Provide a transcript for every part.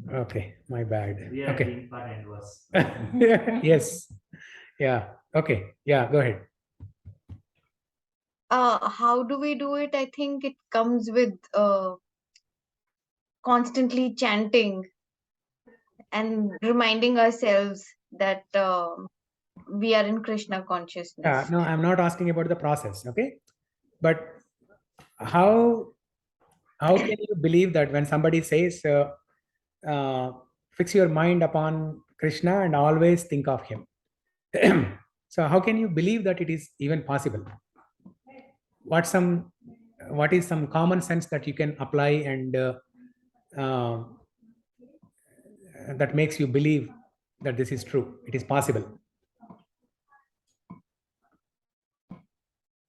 Okay, my bad. We are Okay. doing fun and was. Yes. Yeah. Okay. Yeah, go ahead. How do we do it? I think it comes with constantly chanting and reminding ourselves that we are in Krishna consciousness. No, I'm not asking about the process. Okay. But how can you believe that when somebody says fix your mind upon Krishna and always think of him? So how can you believe that it is even possible? what some what is some common sense that you can apply and uh, that makes you believe that this is true, it is possible?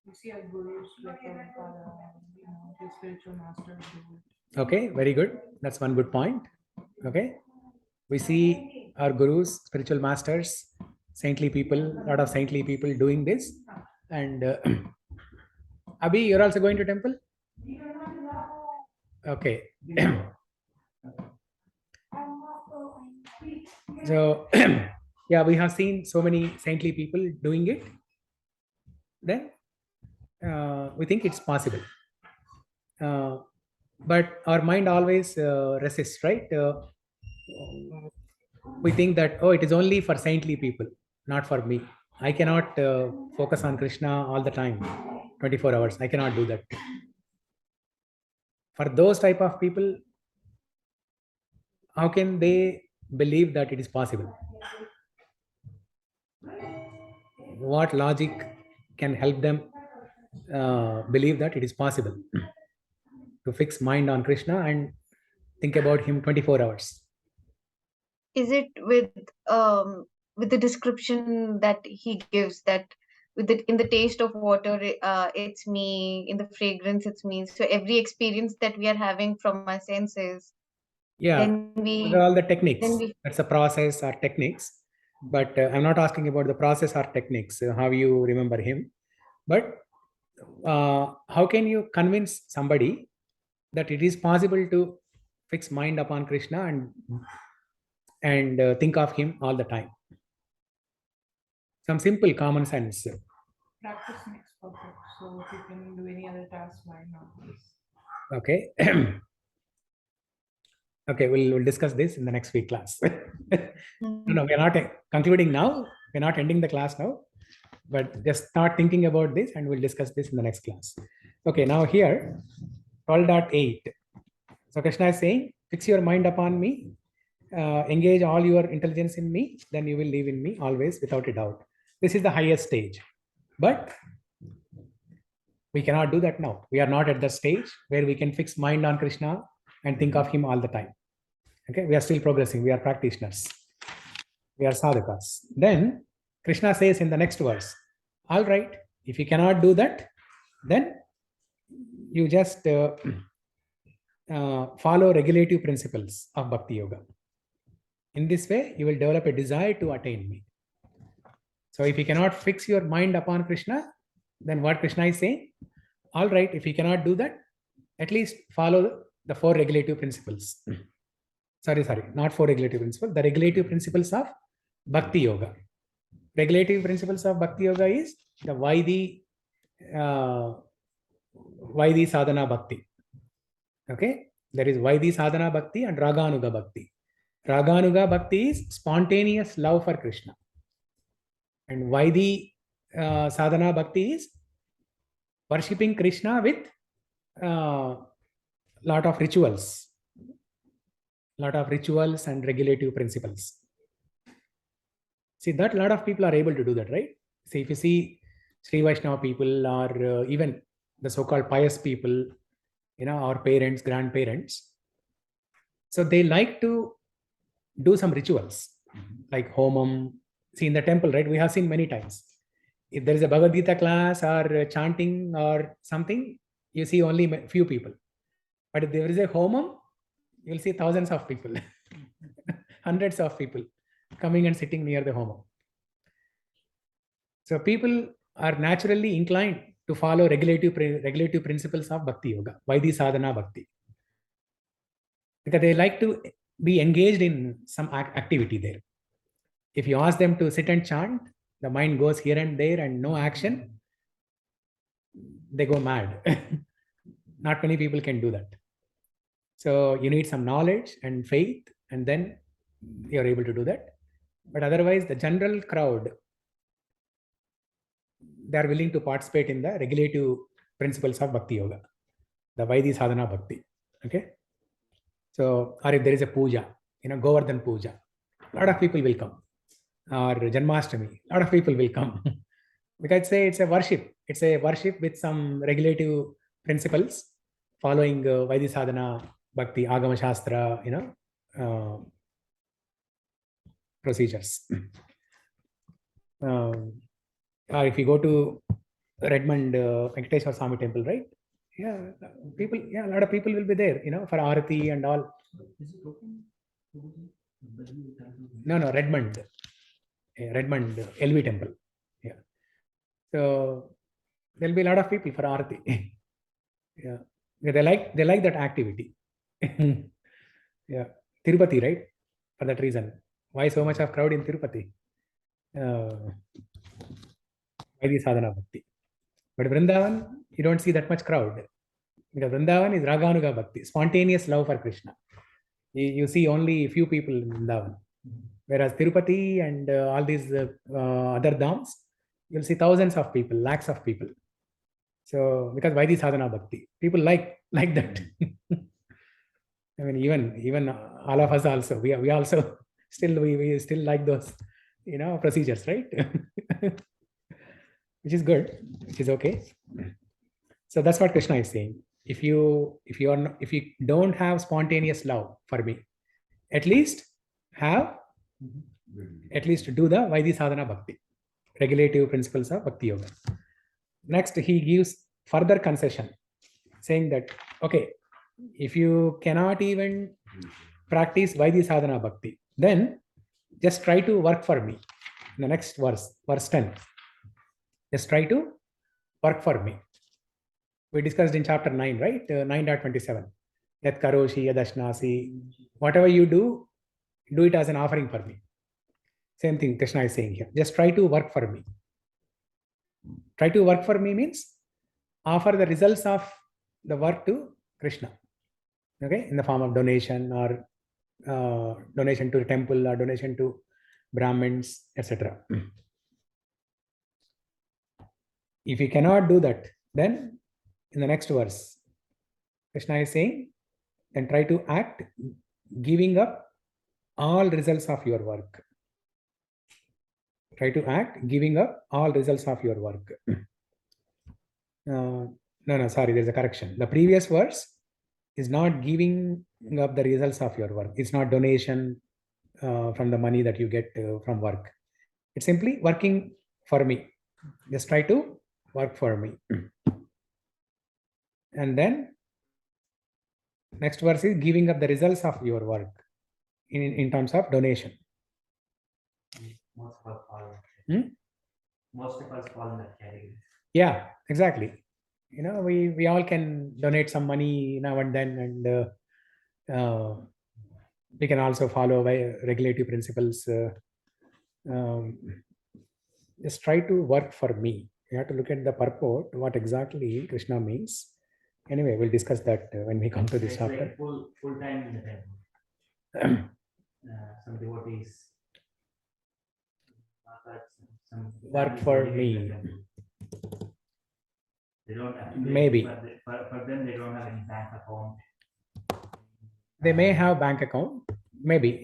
You see our gurus, like the spiritual masters do it. Okay, very good. That's one good point. Okay, we see our gurus, spiritual masters, saintly people, a lot of saintly people doing this. And Abhi, you're also going to temple? Okay. So yeah, we have seen so many saintly people doing it. Then we think it's possible. But our mind always resists, right? We think that, oh, it is only for saintly people, not for me. I cannot focus on Krishna all the time, 24 hours. I cannot do that. For those type of people, how can they believe that it is possible? What logic can help them believe that it is possible to fix mind on Krishna and think about him 24 hours? Is it with the description that he gives, that with it in the taste of water, it's me, in the fragrance it's me, so every experience that we are having from our senses, Yeah, then those are all the then techniques. we That's a process or techniques. But I'm not asking about the process or techniques, how you remember him. But how can you convince somebody that it is possible to fix mind upon Krishna and think of him all the time? Some simple common sense. Practice makes perfect. So if you can do any other task, why not this? Okay. Okay, we'll discuss this in the next week class. No, we are not concluding now. We're not ending the class now, but just start thinking about this and we'll discuss this in the next class. Okay, now here, 12.8. So Krishna is saying, fix your mind upon me, engage all your intelligence in me, then you will live in me always without a doubt. This is the highest stage. But we cannot do that now. We are not at the stage where we can fix mind on Krishna and think of him all the time. Okay, we are still progressing. We are practitioners. We are sadhakas. Then Krishna says in the next verse, all right, if you cannot do that, then you just follow regulative principles of Bhakti Yoga. In this way, you will develop a desire to attain me. So if you cannot fix your mind upon Krishna, then what Krishna is saying, all right, if you cannot do that, at least follow the 4 regulative principles. Sorry, not 4 regulative principles, the regulative principles of Bhakti Yoga. Regulative principles of Bhakti Yoga is the Vaidhi Sadhana Bhakti. Okay, there is Vaidhi Sadhana Bhakti and Raganuga Bhakti. Raganuga Bhakti is spontaneous love for Krishna. And Vaidhi Sadhana Bhakti is worshipping Krishna with lot of rituals and regulative principles. See, that a lot of people are able to do that, right? See, if you see Sri Vaishnava people or even the so-called pious people, our parents, grandparents, so they like to do some rituals like homam. See, in the temple, right, we have seen many times. If there is a Bhagavad Gita class or chanting or something, you see only few people. But if there is a homam, you'll see thousands of people, hundreds of people coming and sitting near the homam. So people are naturally inclined to follow regulative principles of Bhakti Yoga, Vaidhi Sadhana Bhakti. Because be engaged in some activity there. If you ask them to sit and chant, the mind goes here and there and no action, they go mad. Not many people can do that. So you need some knowledge and faith, and then you're able to do that. But otherwise, the general crowd, they are willing to participate in the regulative principles of Bhakti Yoga, the Vaidhi Sadhana Bhakti. Okay. So, or if there is a puja, Govardhan puja, a lot of people will come. Or Janmashtami, a lot of people will come. Because it's a worship. It's a worship with some regulative principles, following Vaidhi Sadhana Bhakti, Agama Shastra, procedures. Or if you go to Redmond Venkateshwar Swami temple, right? Yeah, a lot of people will be there, for Arati and all. No, Redmond LV temple. Yeah. So there'll be a lot of people for Arati. Yeah. They like that activity. Yeah. Tirupati, right? For that reason. Why so much of crowd in Tirupati? Vaidhi Sadhana Bhakti. But Vrindavan, you don't see that much crowd. Because Vrindavan is Raganuga Bhakti, spontaneous love for Krishna. You see only a few people in Vrindavan. Whereas Tirupati and all these other dhams, you'll see thousands of people, lakhs of people. So because Vaidhi Sadhana Bhakti, people like that. I mean, even all of us also, we also we still like those, procedures, right? Which is good, which is okay. So that's what Krishna is saying. If you don't have spontaneous love for me, at least do the Vaidhi Sadhana Bhakti, regulative principles of Bhakti Yoga. Next, he gives further concession, saying that, okay, if you cannot even practice Vaidhi Sadhana Bhakti, then just try to work for me. In the next verse 10, just try to work for me. We discussed in chapter 9, right? 9.27. Yat karoshi yadashnasi. Whatever you do it as an offering for me. Same thing Krishna is saying here. Just try to work for me. Try to work for me means offer the results of the work to Krishna. Okay? In the form of donation, or donation to the temple, or donation to Brahmins, etc. If you cannot do that, then in the next verse, Krishna is saying, then try to act giving up all results of your work. Try to act giving up all results of your work. Sorry, there's a correction. The previous verse is not giving up the results of your work. It's not donation from the money that you get from work. It's simply working for me. Just try to work for me. And then next verse is giving up the results of your work in terms of donation. Most of us fall in that category. Yeah, exactly. We all can donate some money now and then, and we can also follow by regulative principles. Just try to work for me. You have to look at the purport, what exactly Krishna means. Anyway, we'll discuss that when we come to this chapter. Like full time in the temple. Some devotees work for me. They don't have, maybe for them they don't have any bank account. They may have bank account. Maybe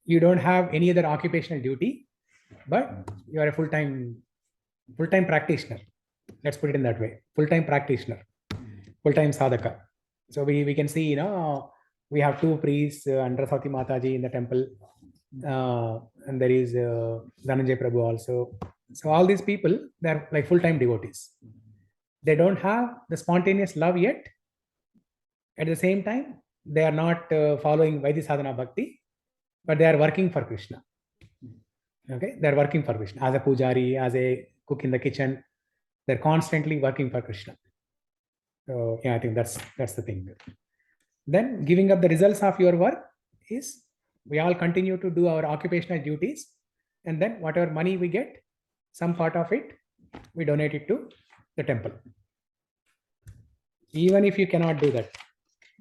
you don't have any other occupational duty, but you are a full-time practitioner. Let's put it in that way. Full-time practitioner, full-time sadhaka. So we can see, we have two priests under Sati Mataji in the temple, and there is Dhananjay Prabhu also. So all these people, they're like full-time devotees. They don't have the spontaneous love yet. At the same time, they are not following Vaidhi Sadhana Bhakti, but they are working for Krishna. Okay, they are working for Krishna as a pujari, as a cook in the kitchen. They're constantly working for Krishna. So yeah, I think that's the thing. Then giving up the results of your work is we all continue to do our occupational duties, and then whatever money we get, some part of it, we donate it to the temple. Even if you cannot do that.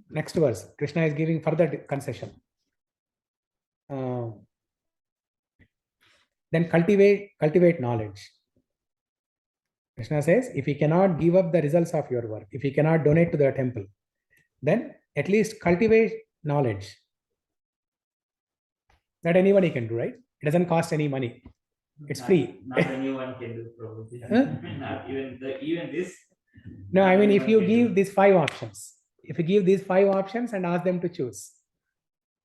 Next verse, Krishna is giving further concession. Then cultivate knowledge. Krishna says, if you cannot give up the results of your work, if you cannot donate to the temple, then at least cultivate knowledge. That anybody can do, right? It doesn't cost any money. It's free. Not anyone can do probably. Huh? Not even this. No, not I mean, if anyone you can give do. these 5 options, if you give these 5 options and ask them to choose,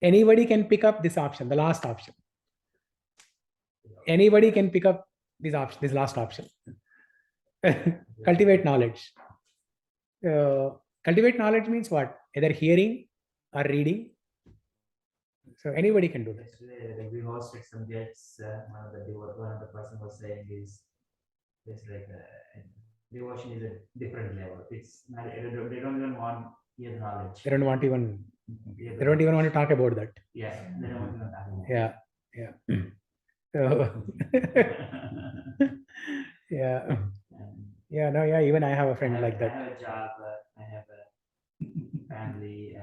anybody can pick up this option, the last option. Anybody can pick up this option, this last option. Cultivate knowledge. Cultivate knowledge means what? Either hearing or reading. So anybody can do that. Yesterday, like we hosted some guests. One of the person was saying is, it's like devotion is a different level. It's not. They don't even want your knowledge. They don't want even. Yeah, They don't even want to talk about that. Yeah, they don't want to talk about Yeah, yeah. So, yeah, And yeah. No, yeah. Even I have a friend like I that. have a job. I have a family. I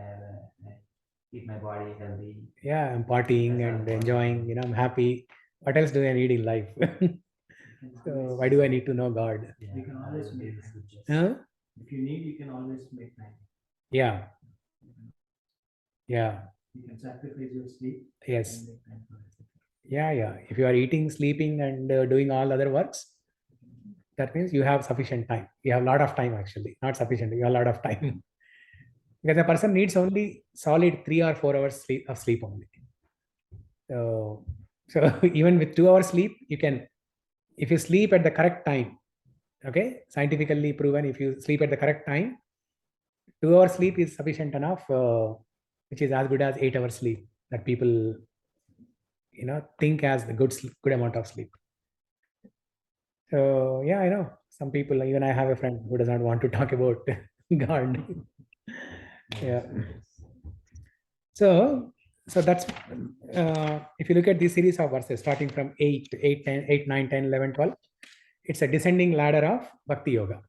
keep my body healthy. Yeah, I'm partying and enjoying. You know, I'm happy. What else do I need in life? So why do I need to know God? Yeah, You can always make this time. switches. Huh? If you need, you can always make time. Yeah, yeah, You can sacrifice your sleep yes. and make time for it. Yeah, yeah. If you are eating, sleeping, and doing all other works, that means you have sufficient time. You have a lot of time, actually. Not sufficient, you have a lot of time. Because a person needs only solid 3 or 4 hours of sleep only. So even with 2 hours sleep, you can, if you sleep at the correct time, okay, scientifically proven, if you sleep at the correct time, 2 hours sleep is sufficient enough, which is as good as 8 hours sleep that people, you know, think as the good amount of sleep. So yeah, I know some people, even I have a friend who does not want to talk about God. Yeah. So that's, if you look at this series of verses, starting from 8, 9, 10, 11, 12, it's a descending ladder of Bhakti Yoga.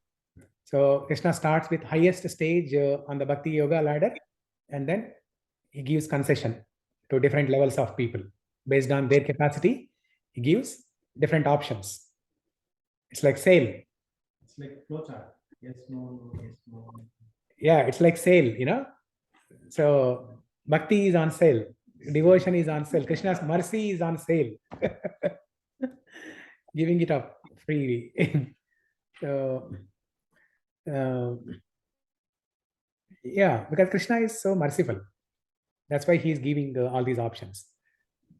So Krishna starts with highest stage on the Bhakti Yoga ladder, and then he gives concession to different levels of people. Based on their capacity, he gives different options. It's like sale. It's like flowchart. Yes, no, yes, no. Yeah, it's like sale, you know. So bhakti is on sale, devotion is on sale, Krishna's mercy is on sale. Giving it up freely. So yeah, because Krishna is so merciful. That's why he is giving all these options.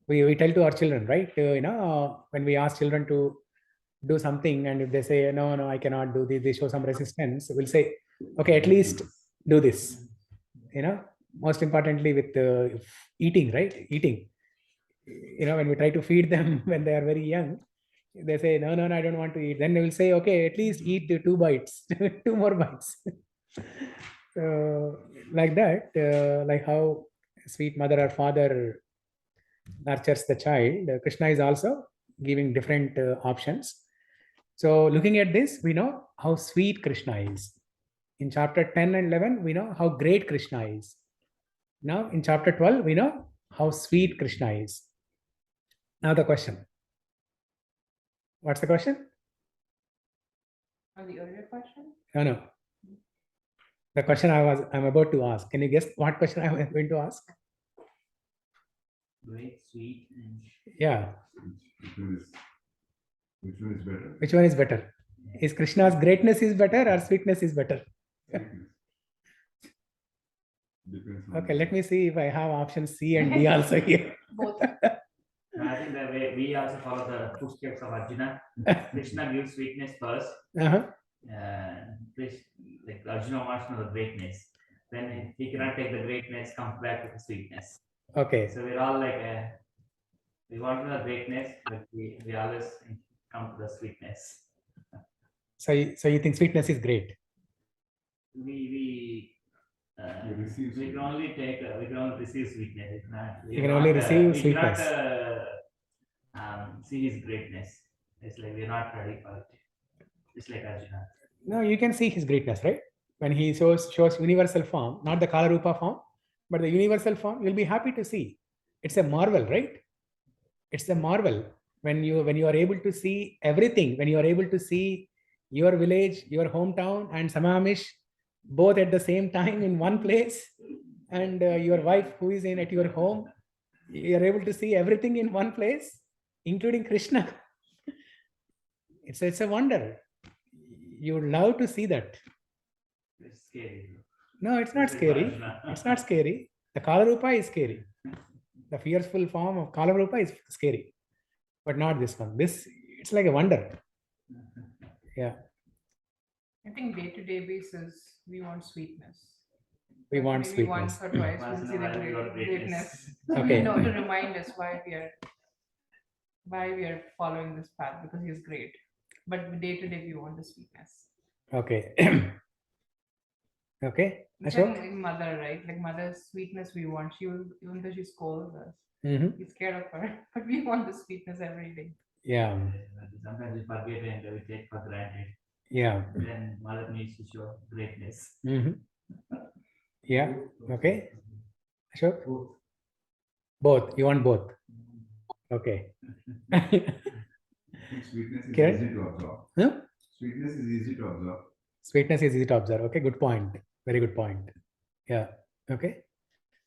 We tell to our children, right? When we ask children to do something, and if they say, no, I cannot do this, they show some resistance, we'll say, okay, at least do this. Most importantly with eating, right? Eating. When we try to feed them when they are very young, they say, no, I don't want to eat. Then they will say, okay, at least eat 2 bites, 2 more bites. So like that, like how sweet mother or father nurtures the child, Krishna is also giving different options. So looking at this, we know how sweet Krishna is. In chapter 10 and 11, we know how great Krishna is. Now in chapter 12, we know how sweet Krishna is. Now the question. What's the question? On the earlier question? No. The question I'm about to ask. Can you guess what question I'm going to ask? Great, sweet, and Yeah. Which one is better? Which one is better? Is Krishna's greatness is better or sweetness is better? Depends on Okay, let me see if I have options C and D also here. Both. I think the way we also follow the footsteps of Arjuna. Krishna gives sweetness first. Uh-huh. Like Arjuna wants to know the greatness. Then he cannot take the greatness, comes back with the sweetness. Okay. So we're all like, we want to know the greatness, but we always come to the sweetness. So you think sweetness is great? We You receive we can only take, we can only receive sweetness. You can only receive we sweetness. cannot see his greatness. It's like we're not ready for it. It's like Arjuna. No, you can see his greatness, right? When he shows universal form, not the Kala Rupa form, but the universal form, you'll be happy to see. It's a marvel, right? It's a marvel when you are able to see everything, when you are able to see your village, your hometown, and Samamish both at the same time in one place, and your wife who is in at your home, you are able to see everything in one place, including Krishna. It's a wonder. You would love to see that. It's scary. No, it's not scary. It's not scary. The Kala Rupa is scary. The fearful form of Kala Rupa is scary, but not this one. This, it's like a wonder. Yeah, I think day-to-day basis, we want sweetness. we want Maybe sweetness. once or twice Once we'll in see a the while we want greatness. Okay. No, to remind us why we are following this path, because he's great. But day-to-day we want the sweetness. Okay. Okay. It's Ashok? like mother, right? Like mother's sweetness we want. Even though she scolds us, Mm-hmm. we're scared of her, but we want the sweetness every day. Yeah. Sometimes we forget and we take for granted. Yeah. Then mother needs to show greatness. Mm-hmm. Yeah. Okay. Ashok? Both. You want both. Okay. Sweetness is Kiran? easy to absorb. Huh? Sweetness is easy to absorb. Sweetness is easy to observe. Okay, good point. Very good point. Yeah. Okay.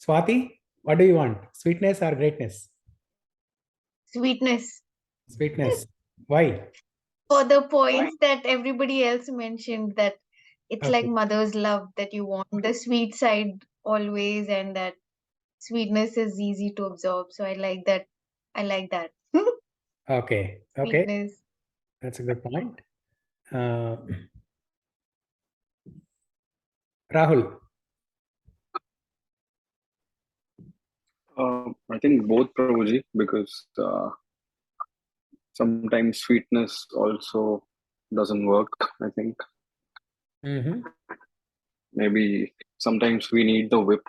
Swati, what do you want? Sweetness or greatness? Sweetness. Sweetness. Why? For the points that everybody else mentioned, that it's like Okay. mother's love, that you want the sweet side always, and that sweetness is easy to absorb. So I like that. I like that. Okay. Okay. Sweetness. That's a good point. Rahul. I think both, Prabhuji, because sometimes sweetness also doesn't work. I think Mm-hmm. maybe sometimes we need the whip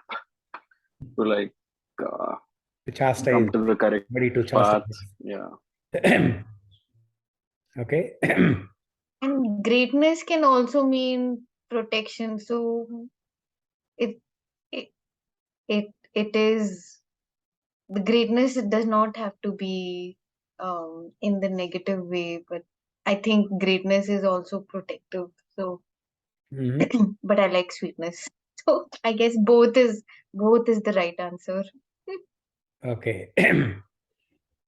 to like To chastise. come to the correct Ready to path. chastise. Yeah. Okay. And greatness can also mean protection. So it it it is the greatness. It does not have to be in the negative way, but I think greatness is also protective. So, Mm-hmm. but I like sweetness. So I guess both is the right answer. Okay.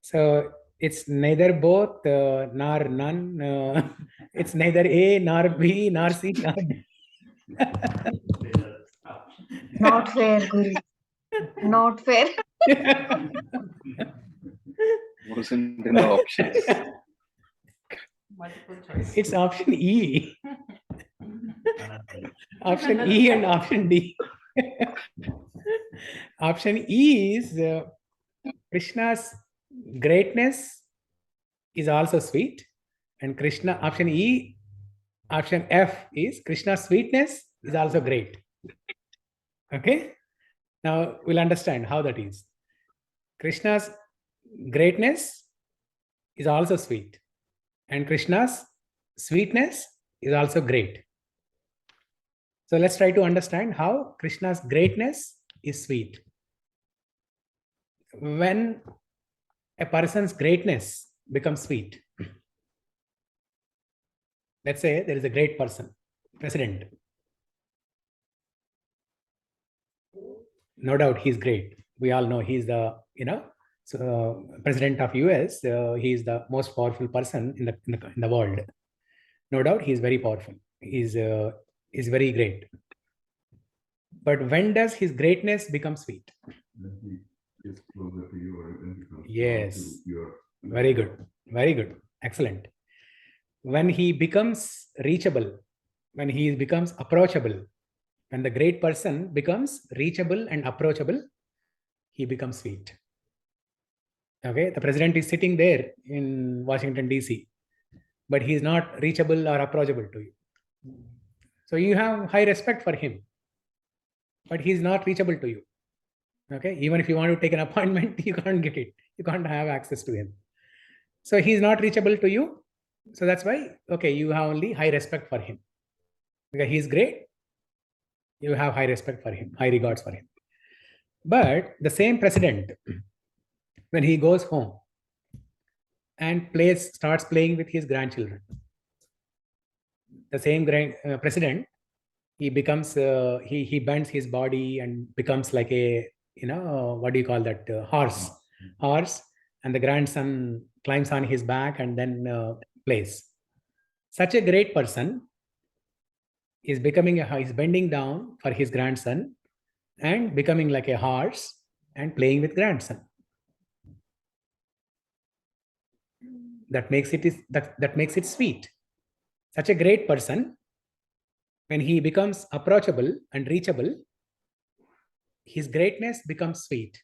So it's neither both nor none. It's neither A nor B nor C nor D. Not fair, Guru. Not fair. Wasn't in the options. Multiple choice. It's option E. Option E and option D. Option E is Krishna's greatness is also sweet, and Krishna, option E, option F is Krishna's sweetness is also great. Okay, now we'll understand how that is. Krishna's greatness is also sweet, and Krishna's sweetness is also great. So let's try to understand how Krishna's greatness is sweet. When a person's greatness becomes sweet, let's say there is a great person, president. No doubt he's great. We all know he's the, president of US. He is the most powerful person in the world. No doubt he's very powerful. He's very great. But when does his greatness become sweet? When he gets closer to you, or when he comes Yes. down to your Very good. Very good. Excellent. When he becomes reachable, when he becomes approachable, when the great person becomes reachable and approachable, he becomes sweet. Okay, the president is sitting there in Washington, D.C., but he is not reachable or approachable to you. So you have high respect for him. but he's not reachable to you. Okay, even if you want to take an appointment, you can't get it. You can't have access to him. So he's not reachable to you. So that's why, okay, you have only high respect for him. Because he's great, you have high respect for him, high regards for him. But the same president, when he goes home and starts playing with his grandchildren, the same president, he becomes, he bends his body and becomes like a, what do you call that, horse, and the grandson climbs on his back and then plays. Such a great person is is bending down for his grandson and becoming like a horse and playing with grandson. That makes it sweet. Such a great person, when he becomes approachable and reachable, his greatness becomes sweet.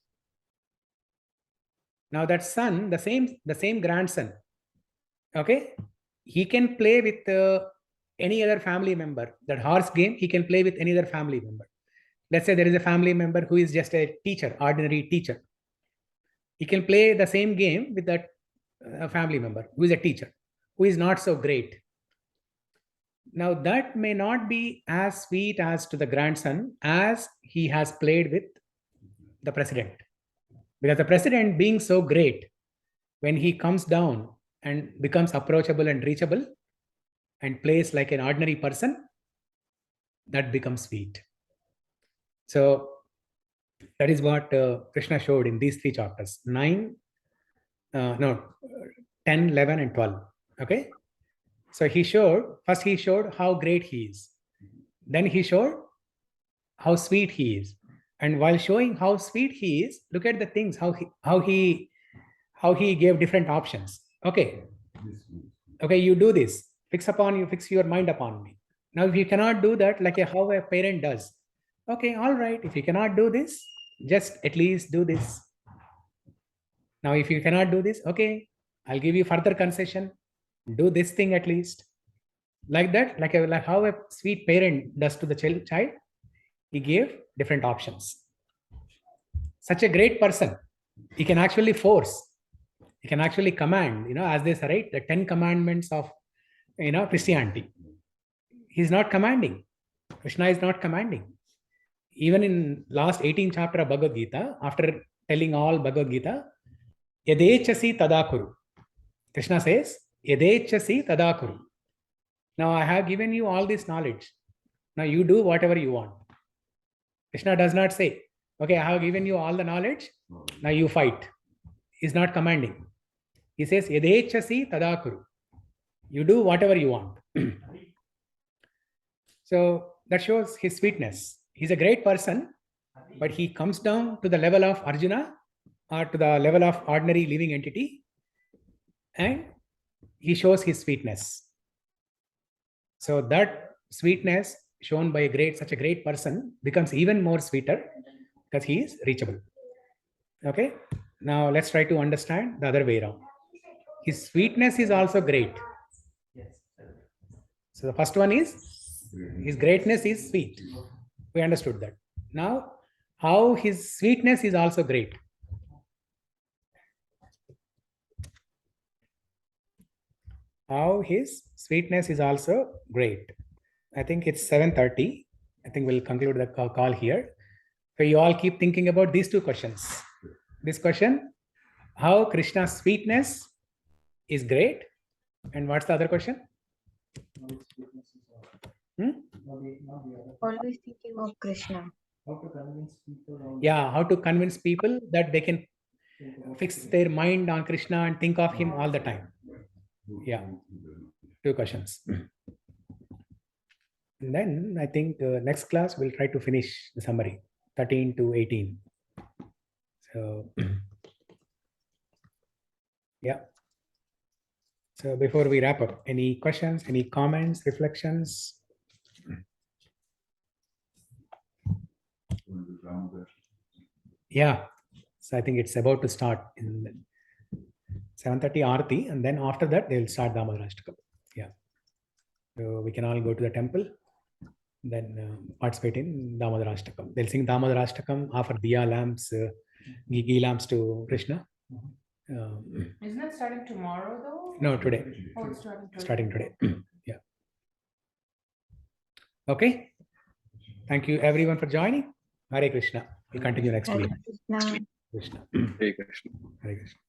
Now that son, the same grandson, okay, he can play with any other family member. That horse game, he can play with any other family member. Let's say there is a family member who is just a teacher, ordinary teacher. He can play the same game with that family member who is a teacher, who is not so great. Now that may not be as sweet as to the grandson as he has played with the president. Because the president, being so great, when he comes down and becomes approachable and reachable and plays like an ordinary person, that becomes sweet. So that is what Krishna showed in these 3 chapters, 10, 11 and 12. Okay. So first he showed how great he is. Then he showed how sweet he is. And while showing how sweet he is, look at the things, how he gave different options. Okay. Okay, you do this. Fix your mind upon me. Now, if you cannot do that, like how a parent does. Okay, all right. If you cannot do this, just at least do this. Now, if you cannot do this, okay, I'll give you further concession. Do this thing at least. Like that, like how a sweet parent does to the child, he gave different options. Such a great person, he can actually force, he can actually command, as they say, right, the 10 commandments of, Christianity. He's not commanding. Krishna is not commanding. Even in last 18th chapter of Bhagavad Gita, after telling all Bhagavad Gita, yadechasi tadakuru. Krishna says, yadechasi tadakuru. Now I have given you all this knowledge. Now you do whatever you want. Krishna does not say, okay, I have given you all the knowledge. Now you fight. He's not commanding. He says, yadechasi tadakuru. You do whatever you want. So that shows his sweetness. He's a great person, but he comes down to the level of Arjuna or to the level of ordinary living entity, and he shows his sweetness. So that sweetness shown by such a great person becomes even more sweeter because he is reachable. Okay. Now let's try to understand the other way around. His sweetness is also great. So the first one is his greatness is sweet. We understood that. Now, how his sweetness is also great. How his sweetness is also great. I think it's 7:30. I think we'll conclude the call here. So you all keep thinking about these 2 questions. This question, how Krishna's sweetness is great. And what's the other question? Always thinking of Krishna. How to convince people. Yeah, how to convince people that they can fix their mind on Krishna and think of him all the time. Yeah, 2 questions. And then I think next class we'll try to finish the summary, 13 to 18. So, yeah. So before we wrap up, any questions, any comments, reflections? Yeah. So I think it's about to start in 7:30 Aarti, and then after that they'll start Damodarashtakam. Yeah. So we can all go to the temple. then participate in Damodarashtakam. They'll sing Damodarashtakam, offer diya lamps, ghee lamps to Krishna. Isn't it starting tomorrow though? No, today. Oh, it's starting today. Starting today. Yeah. Okay. Thank you everyone for joining. Hare Krishna. We'll continue next Hare week. Krishna. Krishna. Hare Krishna. Hare Krishna.